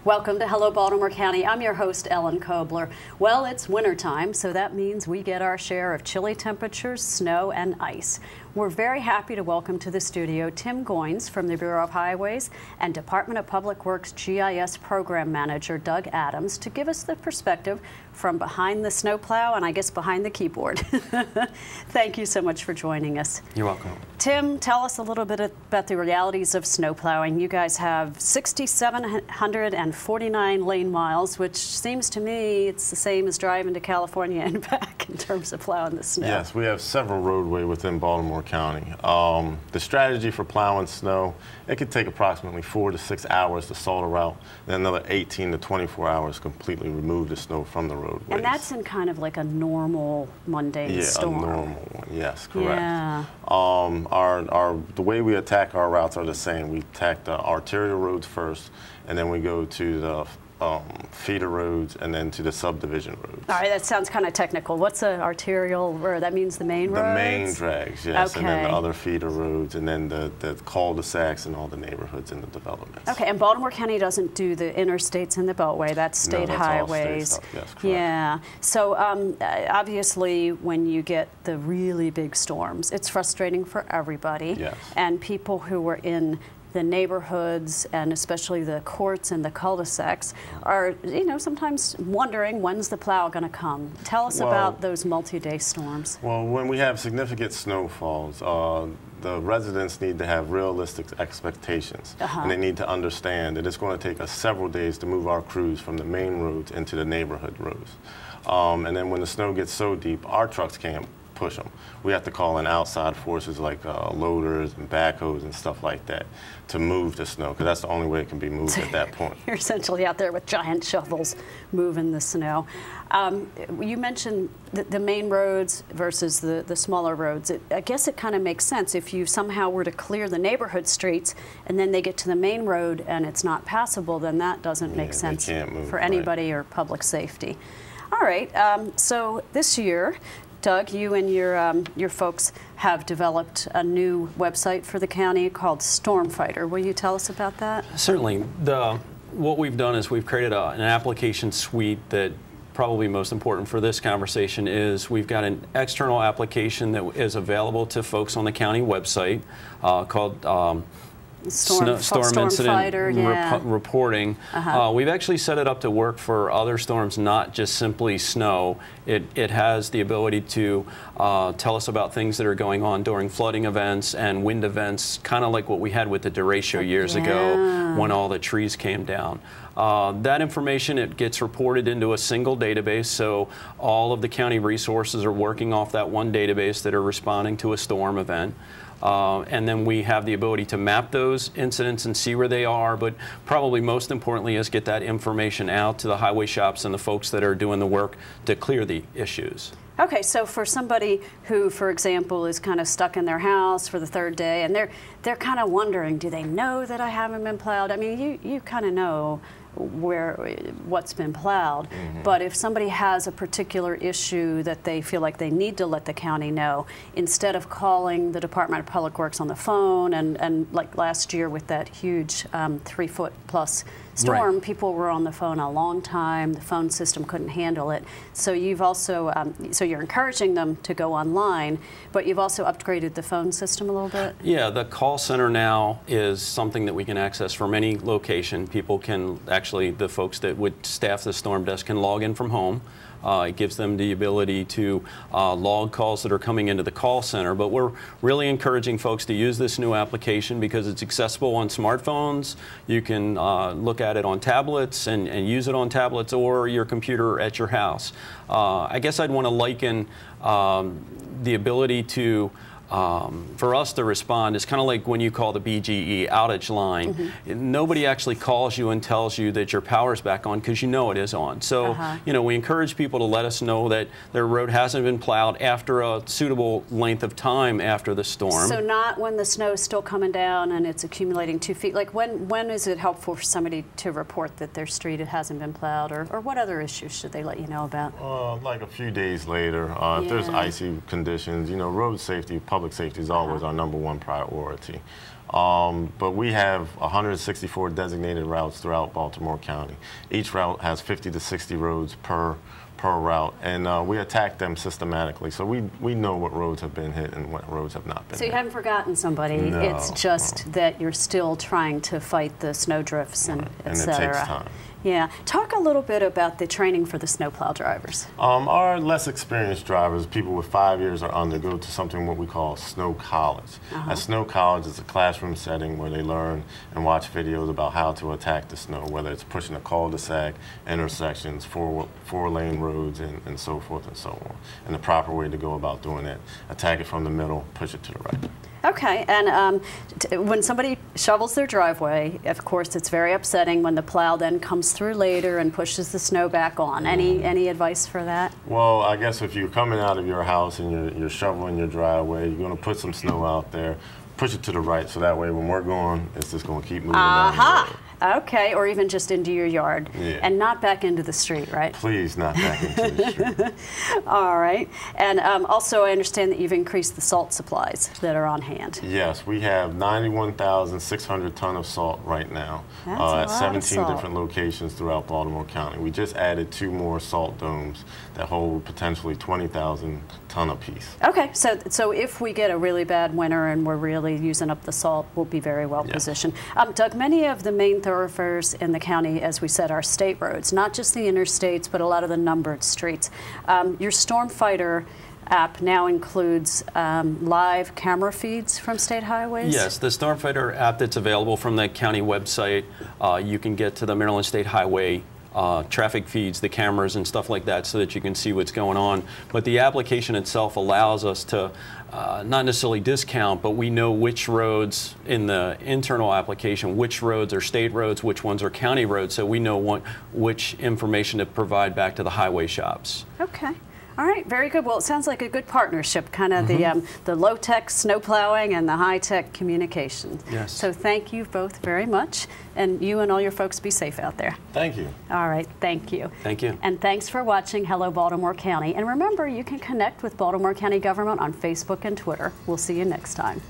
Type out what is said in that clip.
Welcome to Hello Baltimore County. I'm your host, Ellen Kobler. Well, it's wintertime, so that means we get our share of chilly temperatures, snow, and ice. We're very happy to welcome to the studio Tim Goins from the Bureau of Highways and Department of Public Works GIS Program Manager Doug Adams to give us the perspective from behind the snowplow and I guess behind the keyboard. Thank you so much for joining us. You're welcome. Tim, tell us a little bit about the realities of snowplowing. You guys have 6,749 lane miles, which seems to me it's the same as driving to California and back in terms of plowing the snow. Yes, we have several roadways within Baltimore County. The strategy for plowing snow, it could take approximately 4 to 6 hours to salt a route, then another 18 to 24 hours completely remove the snow from the roadways. And that's in kind of like a normal mundane storm. Yeah, a normal one, yes, correct. Yeah. The way we attack our routes are the same. We attack the arterial roads first, and then we go to the feeder roads, and then to the subdivision roads. All right, that sounds kind of technical. What's an arterial road? That means the main roads? The main drags, yes, okay. And then the other feeder roads, and then the cul-de-sacs and all the neighborhoods and the developments. Okay, and Baltimore County doesn't do the interstates and the Beltway. That's state highways. All state stuff. Yes, correct. Yeah. So obviously, when you get the really big storms, it's frustrating for everybody. Yes. And people who are in the neighborhoods and especially the courts and the cul-de-sacs are, sometimes wondering when's the plow going to come. Tell us about those multi-day storms. Well, when we have significant snowfalls, the residents need to have realistic expectations, and they need to understand that it's going to take us several days to move our crews from the main roads into the neighborhood roads. And then when the snow gets so deep, our trucks can't push them. We have to call in outside forces like loaders and backhoes and stuff like that to move the snow, because that's the only way it can be moved at that point. You're essentially out there with giant shovels moving the snow. You mentioned the main roads versus the smaller roads. I guess it kind of makes sense if you somehow were to clear the neighborhood streets and then they get to the main road and it's not passable, then that doesn't make sense for anybody or public safety. All right, so this year, Doug, you and your folks have developed a new website for the county called Stormfighter. Will you tell us about that? Certainly. What we've done is we've created an application suite that probably most important for this conversation is we've got an external application that is available to folks on the county website called Storm Incident Reporting. We've actually set it up to work for other storms, not just simply snow. It has the ability to tell us about things that are going on during flooding events and wind events, kind of like what we had with the derecho years ago when all the trees came down. That information, it gets reported into a single database, so all of the county resources are working off that one database that are responding to a storm event. And then we have the ability to map those incidents and see where they are, but probably most importantly is get that information out to the highway shops and the folks that are doing the work to clear the issues. Okay, so for somebody who, for example, is kind of stuck in their house for the third day and they're kind of wondering, do they know that I haven't been plowed? I mean, you kind of know what's been plowed, but if somebody has a particular issue that they feel like they need to let the county know, instead of calling the Department of Public Works on the phone and like last year with that huge 3-foot-plus storm, people were on the phone a long time. The phone system couldn't handle it. So you've also, so you're encouraging them to go online, but you've also upgraded the phone system a little bit? Yeah, the call center now is something that we can access from any location. People can actually, the folks that would staff the storm desk can log in from home. It gives them the ability to log calls that are coming into the call center. But we're really encouraging folks to use this new application because it's accessible on smartphones. You can look at it on tablets and use it on tablets or your computer at your house. I guess I'd want to liken the ability to for us to respond is kind of like when you call the BGE outage line. Nobody actually calls you and tells you that your power's back on because you know it is on. So, we encourage people to let us know that their road hasn't been plowed after a suitable length of time after the storm. So not when the snow's still coming down and it's accumulating 2 feet. Like when is it helpful for somebody to report that their street hasn't been plowed, or what other issues should they let you know about? Like a few days later, if there's icy conditions, road safety, public safety is always our #1 priority. But we have 164 designated routes throughout Baltimore County. Each route has 50 to 60 roads per route, and we attack them systematically. So we know what roads have been hit and what roads have not been hit. So you haven't forgotten somebody. No, it's just that you're still trying to fight the snow drifts and et cetera. And it takes time. Yeah. Talk a little bit about the training for the snowplow drivers. Our less experienced drivers, people with 5 years or under, go to something what we call snow college. At snow college is a classroom setting where they learn and watch videos about how to attack the snow, whether it's pushing a cul-de-sac, intersections, four-lane roads, and so forth and so on. And the proper way to go about doing it. Attack it from the middle, push it to the right. Okay, and when somebody shovels their driveway, of course, it's very upsetting when the plow then comes through later and pushes the snow back on. Any advice for that? Well, I guess if you're coming out of your house and you're shoveling your driveway, you're going to put some snow out there, push it to the right, so that way when we're going, it's just going to keep moving down the road. Okay, or even just into your yard, and not back into the street, right? Please, not back into the street. All right, and also I understand that you've increased the salt supplies that are on hand. Yes, we have 91,600 tons of salt right now at 17 different locations throughout Baltimore County. We just added 2 more salt domes that hold potentially 20,000 tons apiece. Okay, so if we get a really bad winter and we're really using up the salt, we'll be very well positioned. Doug, many of the main thoroughfares in the county, as we said, are state roads, not just the interstates, but a lot of the numbered streets. Your Stormfighter app now includes live camera feeds from state highways? Yes, the Stormfighter app that's available from the county website, you can get to the Maryland State Highway traffic feeds, the cameras and stuff like that, so that you can see what's going on. But the application itself allows us to not necessarily discount, but we know which roads in the internal application, which roads are state roads, which ones are county roads, so we know which information to provide back to the highway shops. Okay. All right, very good. Well, it sounds like a good partnership, kind of the low-tech snow plowing and the high-tech communications. Yes. So thank you both very much, and you and all your folks be safe out there. Thank you. All right, thank you. Thank you. And thanks for watching Hello Baltimore County. And remember, you can connect with Baltimore County government on Facebook and Twitter. We'll see you next time.